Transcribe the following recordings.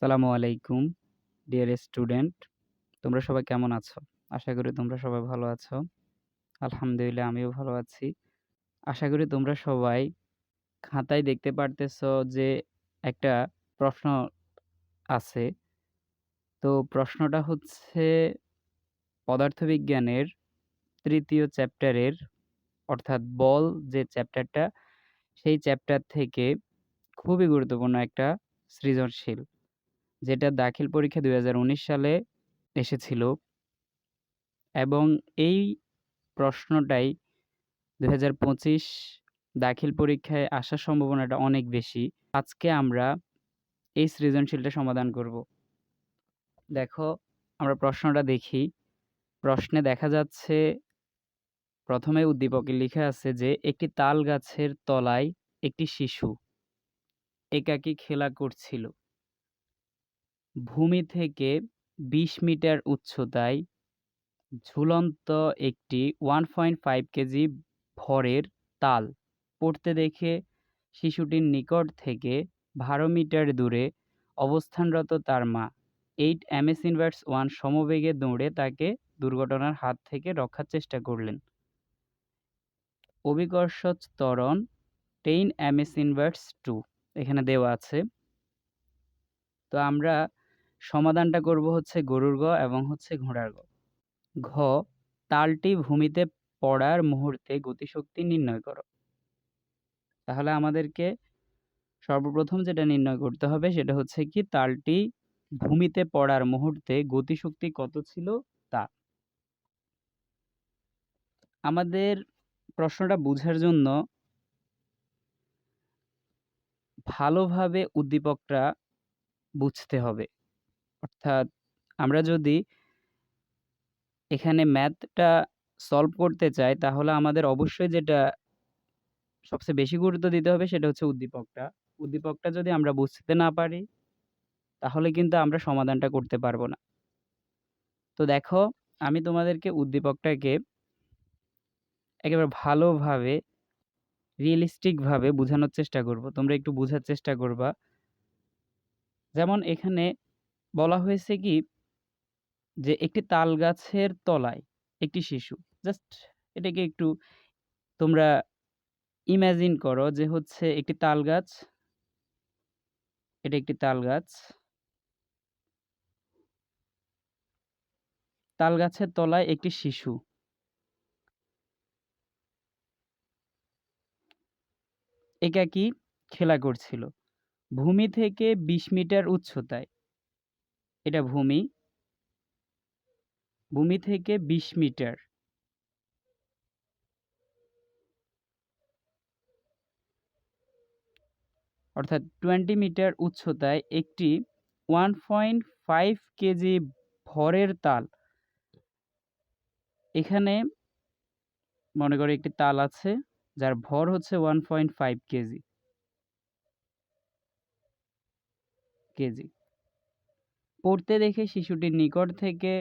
আসসালামু আলাইকুম dear student. তোমরা সবাই কেমন আছো? আশা করি তোমরা সবাই ভালো আছো। আলহামদুলিল্লাহ আমিও ভালো আছি। আশা করি তোমরা সবাই খাতায় দেখতে পারতেছো যে একটা প্রশ্ন আছে। তো প্রশ্নটা হচ্ছে পদার্থবিজ্ঞানের ৩য় চ্যাপ্টারের অর্থাৎ বল যে চ্যাপ্টারটা সেই চ্যাপ্টার থেকে খুবই গুরুত্বপূর্ণ একটা সৃজনশীল, যেটা দাখিল পরীক্ষা ২০১৯ সালে এসেছিল এবং এই প্রশ্নটাই ২০২৫ দাখিল পরীক্ষায় আসার সম্ভাবনাটা অনেক বেশি। আজকে আমরা এই সৃজনশীলটা সমাধান করব। দেখো, আমরা প্রশ্নটা দেখি। প্রশ্নে দেখা যাচ্ছে প্রথমে উদ্দীপকে লিখা আছে যে একটি তাল গাছের তলায় একটি শিশু একাকী খেলা করছিল। ভূমি থেকে ২০ মিটার উচ্চতায় ঝুলন্ত একটি 1.5 কেজি ভরের তাল পড়তে দেখে শিশুটির নিকট থেকে ১২ মিটার দূরে অবস্থানরত তার মা 8 ms/1 সমবেগে দৌড়ে তাকে দুর্ঘটনার হাত থেকে রক্ষার চেষ্টা করলেন। অভিকর্ষ ত্বরণ 10 ms/2 এখানে দেওয়া আছে। তো আমরা সমাধানটা করব হচ্ছে গরুর গ এবং হচ্ছে ঘোড়ার গ। ঘ, তালটি ভূমিতে পড়ার মুহূর্তে গতিশক্তি নির্ণয় করো। তাহলে আমাদেরকে সর্বপ্রথম যেটা নির্ণয় করতে হবে সেটা হচ্ছে কি তালটি ভূমিতে পড়ার মুহূর্তে গতিশক্তি কত ছিল তা। আমাদের প্রশ্নটা বোঝার জন্য ভালোভাবে উদ্দীপকটা বুঝতে হবে। অর্থাৎ আমরা যদি এখানে ম্যাথটা সলভ করতে চাই তাহলে আমাদের অবশ্যই যেটা সবচেয়ে বেশি গুরুত্ব দিতে হবে সেটা হচ্ছে উদ্দীপকটা। উদ্দীপকটা যদি আমরা বুঝতে না পারি তাহলে কিন্তু আমরা সমাধানটা করতে পারবো না। তো দেখো, আমি তোমাদেরকে উদ্দীপকটাকে একেবারে ভালোভাবে রিয়েলিস্টিক ভাবে বোঝানোর চেষ্টা করব। তোমরা একটু বোঝার চেষ্টা করবা। যেমন এখানে বলা হয়েছে কি যে একটি তাল গাছের তলায় একটি শিশু। জাস্ট এটাকে একটু তোমরা ইমাজিন করো যে হচ্ছে একটি তাল গাছ, এটা একটি তাল গাছ। তাল গাছের তলায় একটি শিশু একাকী খেলা করছিল। ভূমি থেকে ২০ মিটার উচ্চতায়, এটা ভূমি, ভূমি থেকে ২০ মিটার অর্থাৎ 20 মিটার উচ্চতায় একটি 1.5 কেজি ভরের তাল। এখানে মনে করো একটি তাল আছে যার ভর হচ্ছে 1.5 কেজি। পড়তে দেখে শিশুটির নিকট থেকে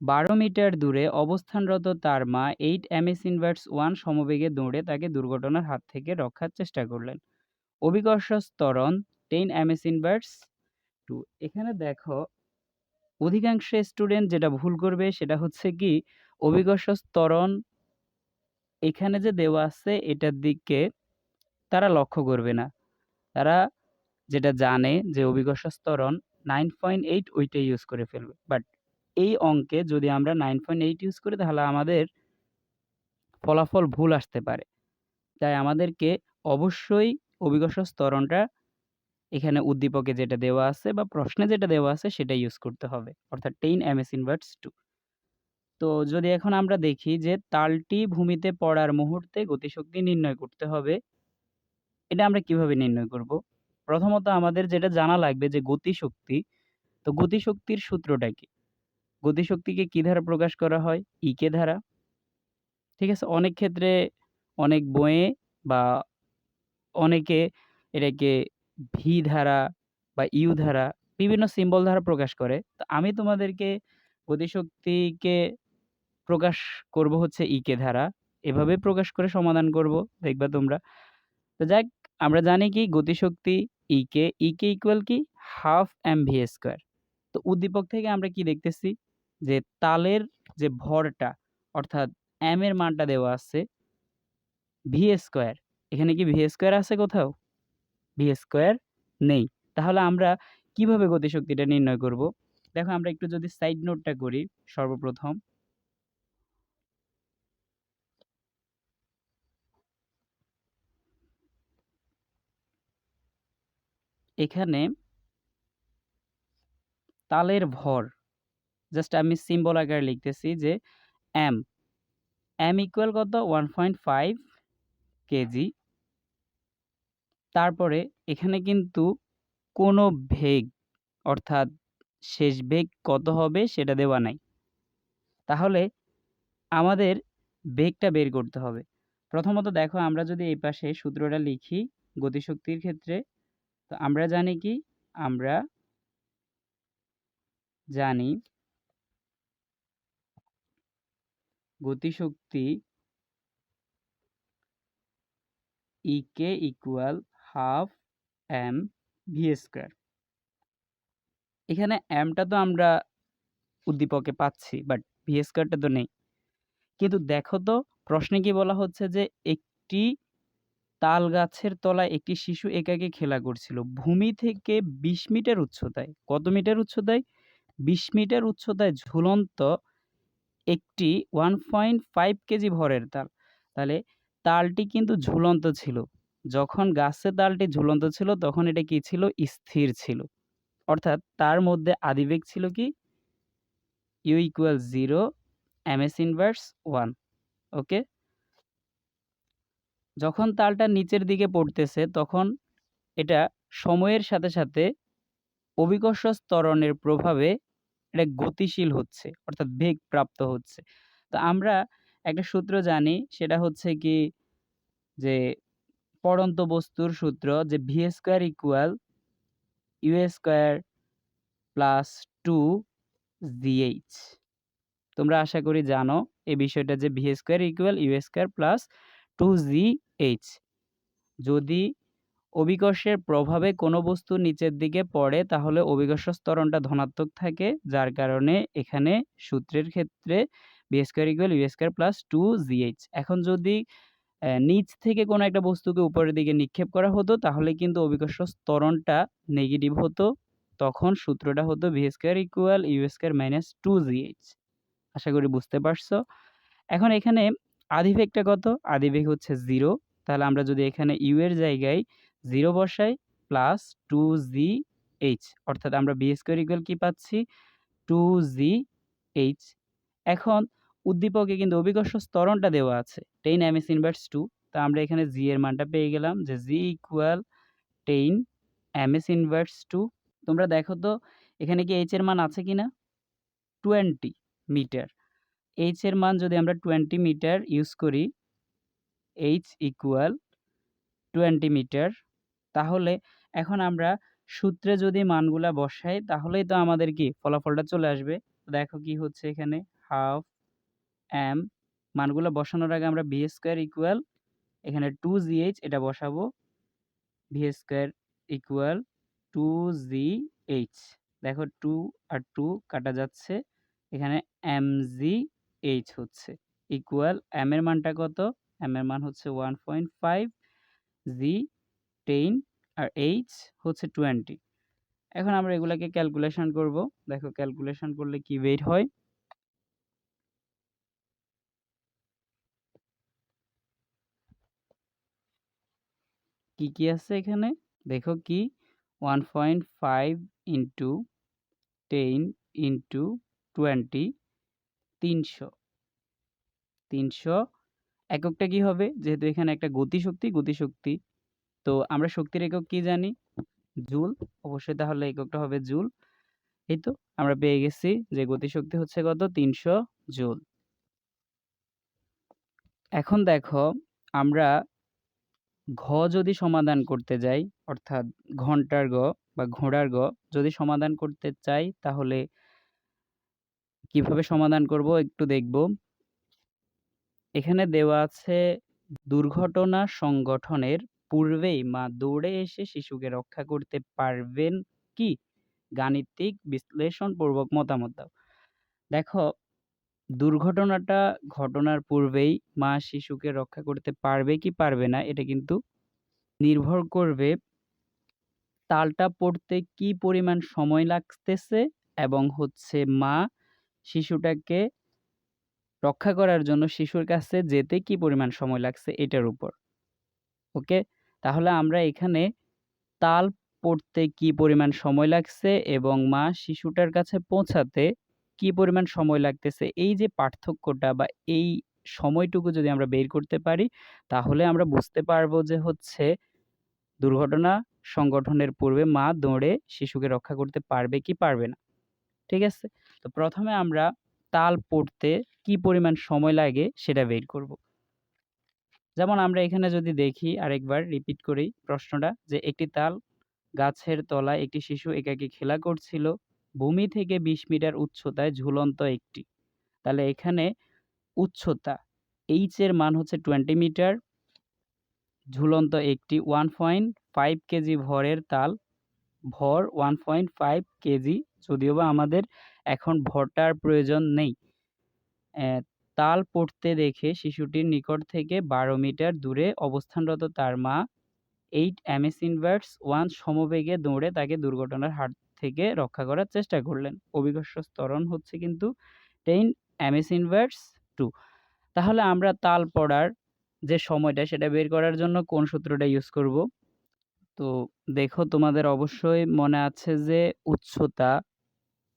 ১২ মিটার দূরে অবস্থানরত তার মা 8 ms/1 সমবেগে দৌড়ে তাকে দুর্ঘটনার হাত থেকে রক্ষার চেষ্টা করলেন। অভিকর্ষ ত্বরণ 10 ms/2। এখানে দেখো, অধিকাংশ স্টুডেন্ট যেটা ভুল করবে সেটা হচ্ছে কি অভিকর্ষ ত্বরণ এখানে যে দেওয়া আছে এটার দিকে তারা লক্ষ্য করবে না। তারা যেটা জানে যে অভিকর্ষ ত্বরণ 9.8 ওইটা ইউজ করে ফেলবে। বাট এই অঙ্কে যদি আমরা 9.8 ইউজ করি তাহলে আমাদের ফলাফল ভুল আসতে পারে। তাই আমাদেরকে অবশ্যই অভিকর্ষ ত্বরণটা এখানে উদ্দীপকে যেটা দেওয়া আছে বা প্রশ্নে যেটা দেওয়া আছে সেটা ইউজ করতে হবে, অর্থাৎ 10 ms/2। তো যদি এখন আমরা দেখি যে তালটি ভূমিতে পড়ার মুহূর্তে গতিশক্তি নির্ণয় করতে হবে, এটা আমরা কিভাবে নির্ণয় করব? প্রথমত আমাদের যেটা জানা লাগবে যে গতিশক্তি, তো গতিশক্তির সূত্রটা কি? গতিশক্তিকে কি দ্বারা প্রকাশ করা হয়? ইকে দ্বারা। ঠিক আছে? অনেক ক্ষেত্রে অনেক বইয়ে বা অনেকে এটাকে ভি দ্বারা বা ইউ দ্বারা বিভিন্ন সিম্বল দ্বারা প্রকাশ করে। তো আমি তোমাদেরকে গতিশক্তিকে প্রকাশ করব হচ্ছে ইকে ধারা। এভাবে প্রকাশ করে সমাধান করব, দেখবা তোমরা। তো যাক, আমরা জানি কি গতিশক্তি ইকে ইকুয়াল কি হাফ এম ভি স্কোয়ার। তো উদ্দীপক থেকে আমরা কি দেখতেছি যে তালের যে ভরটা অর্থাৎ এম এর মানটা দেওয়া আছে ভি স্কোয়ার। এখানে কি ভি স্কোয়ার আছে কোথাও? ভি স্কোয়ার নেই। তাহলে আমরা কিভাবে গতিশক্তিটা নির্ণয় করব? দেখো আমরা একটু যদি সাইড নোটটা করি সর্বপ্রথম। এখানে তালের ভর জাস্ট আমি সিম্বল আকারে লিখতেছি যে এম ইকুয়াল কত 1.5 কেজি। তারপরে এখানে কিন্তু কোনো বেগ অর্থাৎ শেষ বেগ কত হবে সেটা দেওয়া নাই। তাহলে আমাদের বেগটা বের করতে হবে। প্রথমত দেখো আমরা যদি এই পাশে সূত্রটা লিখি গতিশক্তির ক্ষেত্রে, তো আমরা জানি কি? আমরা জানি গতিশক্তি KE equal half M V square. এখানে এমটা তো আমরা উদ্দীপকে পাচ্ছি, বাট ভি স্কোয়ারটা তো নেই। কিন্তু দেখো তো প্রশ্নে কি বলা হচ্ছে যে একটি তাল গাছের তলায় একটি শিশু একাকী খেলা করছিল ভূমি থেকে ২০ মিটার উচ্চতায়। কত মিটার উচ্চতায়? ২০ মিটার উচ্চতায় ঝুলন্ত একটি 1.5 কেজি ভরের তাল। তাহলে তালটি কিন্তু ঝুলন্ত ছিল। যখন গাছে তালটি ঝুলন্ত ছিল তখন এটা কি ছিল? স্থির ছিল। অর্থাৎ তার মধ্যে আদিবেগ ছিল কি? U equal 0 ms inverse 1। Okay, যখন তালটা নিচের দিকে পড়তেছে তখন এটা সময়ের সাথে সাথে অভিকর্ষ ত্বরণের প্রভাবে এটা গতিশীল হচ্ছে অর্থাৎ বেগ প্রাপ্ত হচ্ছে। তো আমরা একটা সূত্র জানি, সেটা হচ্ছে কি যে পড়ন্ত বস্তুর সূত্র যে v square equal you square plus 2 gh. তোমরা আশা করি জানো এই বিষয়টা যে v square equal you square plus 2 gh. যদি অভিকর্ষের প্রভাবে কোনো বস্তু নিচের দিকে পড়ে তাহলে অভিকর্ষ ত্বরণটা ধনাত্মক থাকে, যার কারণে এখানে সূত্রের ক্ষেত্রে v square equal you square plus 2 gh. এখন যদি নিচ থেকে কোনো একটা বস্তুকে উপরের দিকে নিক্ষেপ করা হতো তাহলে কিন্তু অভিকর্ষ ত্বরণটা নেগেটিভ হতো। তখন সূত্রটা হতো V square equal you square minus 2 GH. আশা করি বুঝতে পারছো। এখন এখানে আদিবেগটা কত? আদিবেগ হচ্ছে 0। তাহলে আমরা যদি এখানে ইউ এর জায়গায় 0 বসাই প্লাস 2 জি এইচ, অর্থাৎ আমরা বি স্কোয়ার ইকুয়াল কি পাচ্ছি? 2 জি এইচ। এখন উদ্দীপকে কিন্তু অভিকর্ষ ত্বরণটা দেওয়া আছে 10 এমএস ইনভার্স 2। তা আমরা এখানে জি এর মানটা পেয়ে গেলাম যে জি ইকুয়াল 10 এমএস ইনভার্স 2। তোমরা দেখো তো এখানে কি এইচ এর মান আছে কিনা? 20 মিটার। এইচ এর মান যদি আমরা 20 মিটার ইউজ করি, এইচ ইকুয়াল 20 মিটার, তাহলে এখন আমরা সূত্রে যদি মানগুলা বসাই তাহলেই তো আমাদের কি ফলাফলটা চলে আসবে। দেখো কি হচ্ছে এখানে হাফ এম, মানগুলো বসানোর আগে আমরা ভি স্কোয়ার ইকুয়াল এখানে 2 জিএইচ এটা বসাবো। V square equal 2 GH. দেখো 2 আর 2 কাটা যাচ্ছে, এখানে এম জি এইচ হচ্ছে ইকুয়াল এম এর মানটা কত? এম এর মান হচ্ছে 1.5, জি 10 আর এইচ হচ্ছে 20। এখন আমরা এগুলাকে ক্যালকুলেশন করব। দেখো ক্যালকুলেশন করলে কি বের হয়। কি কি আছে এখানে দেখো কি 1.5 ইন্টু 10 ইন্টু 20, 300। 300 এককটা কি হবে? যেহেতু এখানে একটা গতিশক্তি, তো আমরা শক্তির একক কি জানি? জুল। অবশ্যই তাহলে এককটা হবে জুল। এই তো আমরা পেয়ে গেছি যে গতিশক্তি হচ্ছে কত? 300 জুল। এখন দেখো আমরা ঘ যদি সমাধান করতে যাই, অর্থাৎ ঘন্টার গ বা ঘোড়ার গ যদি সমাধান করতে চাই তাহলে কিভাবে সমাধান করব একটু দেখব। এখানে দেওয়া আছে দুর্ঘটনা সংঘটনের পূর্বেই মা দৌড়ে এসে শিশুকে রক্ষা করতে পারবেন কি? গাণিতিক বিশ্লেষণপূর্বক মতামত দাও। দেখো, দুর্ঘটনাটা ঘটনার পূর্বেই মা শিশুকে রক্ষা করতে পারবে কি পারবে না এটা কিন্তু নির্ভর করবে তালটা পড়তে কি পরিমাণ সময় লাগতেছে এবং হচ্ছে মা শিশুটাকে রক্ষা করার জন্য শিশুর কাছে যেতে কি পরিমাণ সময় লাগছে এটার উপর। ওকে, তাহলে আমরা এখানে তাল পড়তে কি পরিমাণ সময় লাগছে এবং মা শিশুটার কাছে পৌঁছাতে কি পরিমাণ সময় লাগতেছে, এই যে পার্থক্যটা বা এই সময়টুকু যদি আমরা বের করতে পারি তাহলে আমরা বুঝতে পারবো যে হচ্ছে দুর্ঘটনা সংঘটনের পূর্বে মা দৌড়ে শিশুকে রক্ষা করতে পারবে কি পারবে না। ঠিক আছে, তো প্রথমে আমরা তাল পড়তে কি পরিমাণ সময় লাগে সেটা বের করব। যেমন আমরা এখানে যদি দেখি, আরেকবার রিপিট করি প্রশ্নটা, যে একটি তাল গাছের তলায় একটি শিশু একাকী খেলা করছিল, ভূমি থেকে 20 মিটার উচ্চতায় ঝুলন্ত একটি। তাহলে এখানে উচ্চতা এইচ এর মান হচ্ছে 20 মিটার, ঝুলন্ত একটি 1.5 কেজি ভরের তাল, ভর 1.5 কেজি, যদিও বা আমাদের এখন ভরটার প্রয়োজন নেই। তাল পড়তে দেখে শিশুটির নিকট থেকে 12 মিটার দূরে অবস্থানরত তার মা 8 ms ইনভার্স 1 সমবেগে দৌড়ে তাকে দুর্ঘটনার হাত থেকে রক্ষা করার চেষ্টা করলেন। অভিকর্ষ ত্বরণ হচ্ছে কিন্তু 10 ms ইনভার্স 2। তাহলে আমরা তাল পড়ার যে সময়টা সেটা বের করার জন্য কোন সূত্রটা ইউজ করব? তো দেখো, তোমাদের অবশ্যই মনে আছে যে উচ্চতা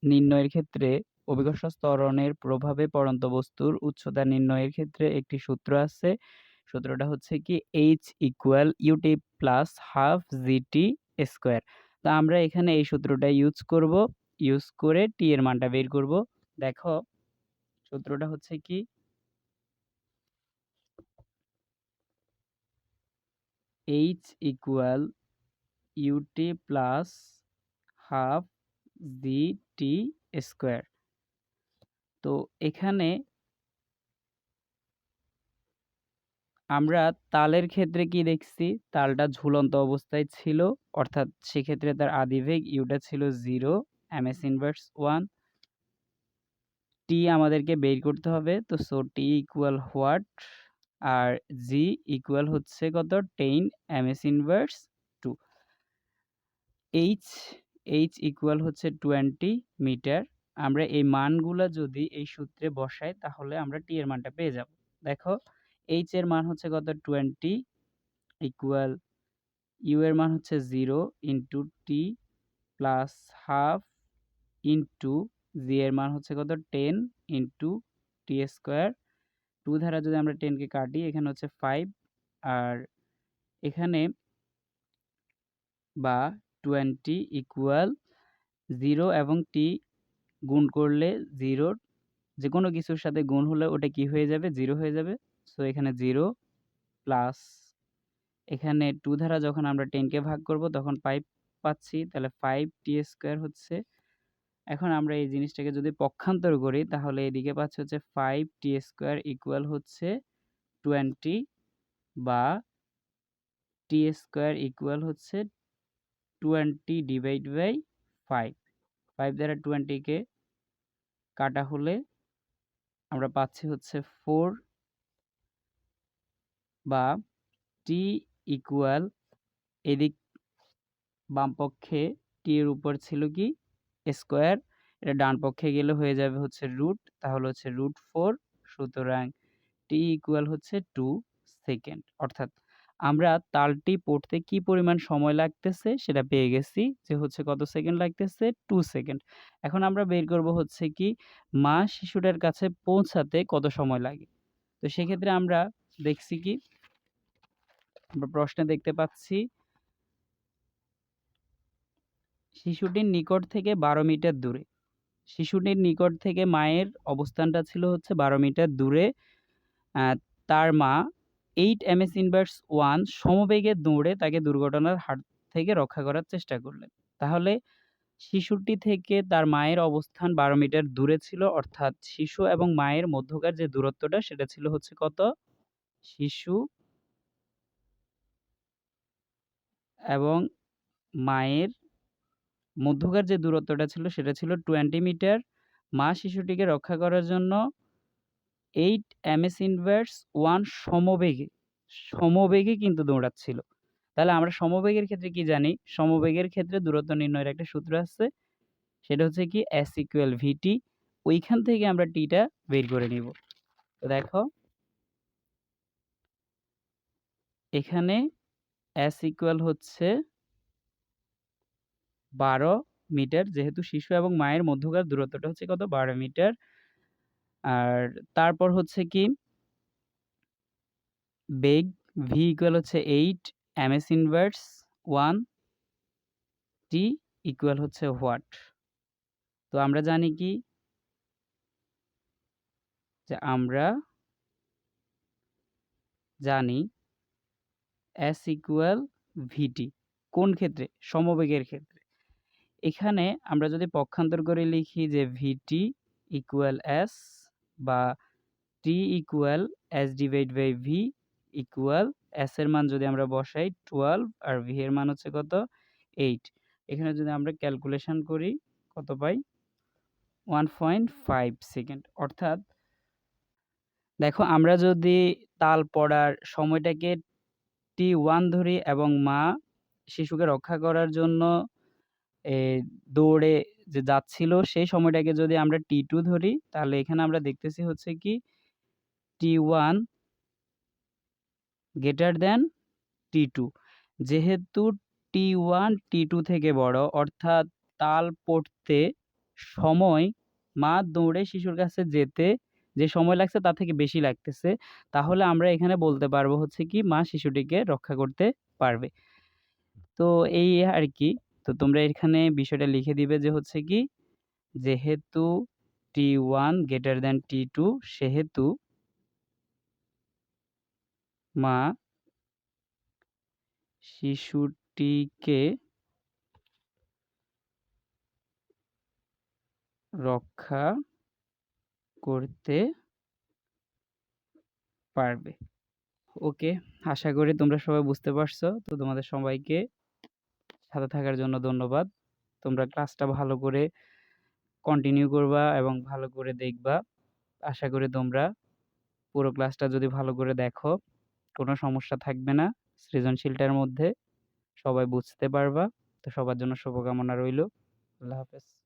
নির্ণয়ের ক্ষেত্রে অভিকর্ষ ত্বরণের প্রভাবে পড়ন্ত বস্তুর উচ্চতা নির্ণয়ের ক্ষেত্রে একটি সূত্র আছে। সূত্রটা হচ্ছে কি h equal ut plus half gt square. তা আমরা এখানে এই সূত্রটা ইউজ করব, ইউজ করে টি এর মানটা বের করব। দেখো, সূত্রটা হচ্ছে কি h equal ut plus half gt square. তো এখানে আমরা তালের ক্ষেত্রে কি দেখছি, তালটা ঝুলন্ত অবস্থায় ছিল, অর্থাৎ সেক্ষেত্রে তার আদিবেগ ইউটা ছিল 0 ms ইনভার্স 1। টি আমাদেরকে বের করতে হবে, তো সো টি ইকুয়াল হোয়াট, আর জি ইকুয়াল হচ্ছে কত 10 ms inverse 2। H h equal হচ্ছে 20 মিটার। আমরা এই মানগুলা যদি এই সূত্রে বসাই তাহলে আমরা টি এর মানটা পেয়ে যাব। দেখো, এইচ এর মান হচ্ছে কত 20 ইকুয়াল ইউ এর মান হচ্ছে 0 into T plus half into জি এর মান হচ্ছে কত 10 ইন্টু টি স্কোয়ার। 2 দ্বারা যদি আমরা 10কে কাটি এখানে হচ্ছে 5, আর এখানে বা 20 ইকুয়াল 0 এবং টি গুণ করলে 0, যে কোনো কিছুর সাথে গুণ হলে ওটা কি হয়ে যাবে 0 হয়ে যাবে। সো এখানে 0 প্লাস এখানে 2 দ্বারা যখন আমরা 10কে ভাগ করব তখন 5 পাচ্ছি, তাহলে 5 টি স্কোয়ার হচ্ছে। এখন আমরা এই জিনিসটাকে যদি পক্ষান্তর করি তাহলে এদিকে পাচ্ছি হচ্ছে 5 টি স্কোয়ার ইকুয়াল হচ্ছে 20, বা টি স্কোয়ার ইকুয়াল হচ্ছে 20 ডিভাইড বাই 5। 5 দ্বারা 20কে কাটা হলে আমরা পাচ্ছি হচ্ছে 4, বা টি ইকুয়াল এদিক বাম পক্ষে টি এর উপর ছিল কি স্কোয়ার, এটা ডান পক্ষে গেলে হয়ে যাবে হচ্ছে রুট, তাহলে হচ্ছে √4। সুতরাং টি ইকুয়াল হচ্ছে 2 সেকেন্ড। অর্থাৎ আমরা তালটি পড়তে কি পরিমাণ সময় লাগতেছে সেটা পেয়ে গেছি, যে হচ্ছে কত সেকেন্ড লাগতেছে 2 সেকেন্ড। এখন আমরা বের করব হচ্ছে কি মা শিশুটার কাছে পৌঁছাতে কত সময় লাগে। তো সেক্ষেত্রে আমরা দেখছি কি, আমরা প্রশ্নে দেখতে পাচ্ছি শিশুটির নিকট থেকে 12 মিটার দূরে। শিশুটির নিকট থেকে মায়ের অবস্থানটা ছিল হচ্ছে 12 মিটার দূরে। তার মা 8 ms ইনভার্স 1 সমবেগে দৌড়ে তাকে দুর্ঘটনার হাত থেকে রক্ষা করার চেষ্টা করলেন। তাহলে শিশুটি থেকে তার মায়ের অবস্থান 12 মিটার দূরে ছিল, অর্থাৎ শিশু এবং মায়ের মধ্যকার যে দূরত্বটা সেটা ছিল হচ্ছে কত, শিশু এবং মায়ের মধ্যকার যে দূরত্বটা ছিল সেটা ছিল 20 মিটার। মা শিশুটিকে রক্ষা করার জন্য 8 ms ইনভার্স 1 সমবেগে কিন্তু দৌড়াচ্ছিল। তাহলে আমরা সমবেগের ক্ষেত্রে কি জানি? সমবেগের ক্ষেত্রে দূরত্ব নির্ণয়ের একটা সূত্র আছে। সেটা হচ্ছে কি S = VT। ওইখান থেকে আমরা T টা বের করে নিব। তো দেখো এখানে S = হচ্ছে 12 মিটার, যেহেতু শিশু এবং মায়ের মধ্যকার দূরত্বটা হচ্ছে কত? 12 মিটার। আর তারপর হচ্ছে কি বেগ V = হচ্ছে 8 ms ইনভার্স 1, T = হচ্ছে হোয়াট? তো আমরা জানি কি যে আমরা জানি S = VT। কোন ক্ষেত্রে? সমবেগের ক্ষেত্রে। এখানে আমরা যদি পক্ষান্তর করে লিখি যে VT = S বা T = S/V S এর মান যদি আমরা বসাই 12 আর V এর মান হচ্ছে কত? 8। এখানে যদি আমরা ক্যালকুলেশন করি কত পাই? 1.5 সেকেন্ড। অর্থাৎ দেখো আমরা যদি তাল পড়ার সময়টাকে T1 ধরি এবং মা শিশুকে রক্ষা করার জন্য দৌড়ে যে যাচ্ছিল সেই সময়টাকে যদি আমরা T2 ধরি, তাহলে এখানে আমরা দেখতেছি হচ্ছে কি T1 > T2। যেহেতু T1 T2 থেকে বড়, অর্থাৎ তাল পড়তে সময় মা দৌড়ে শিশুর কাছে যেতে যে সময় লাগছে তার থেকে বেশি লাগতেছে, তাহলে আমরা এখানে বলতে পারবো হচ্ছে কি মা শিশুটিকে রক্ষা করতে পারবে। তো এই আর কি। তো তোমরা এখানে বিষয়টা লিখে দিবে যে হচ্ছে কি যেহেতু T1 > T2 সেহেতু মা শিশুটিকে রক্ষা করতে পারবে। ওকে, আশা করি তোমরা সবাই বুঝতে পারছো। তো তোমাদের সবাইকে সাথে থাকার জন্য ধন্যবাদ। তোমরা ক্লাসটা ভালো করে কন্টিনিউ করবা এবং ভালো করে দেখবা। আশা করি তোমরা পুরো ক্লাসটা যদি ভালো করে দেখো কোনো সমস্যা থাকবে না সৃজনশীলটার মধ্যে। সবাই বুঝতে পারবা। তো সবার জন্য শুভকামনা রইলো। আল্লাহ হাফেজ।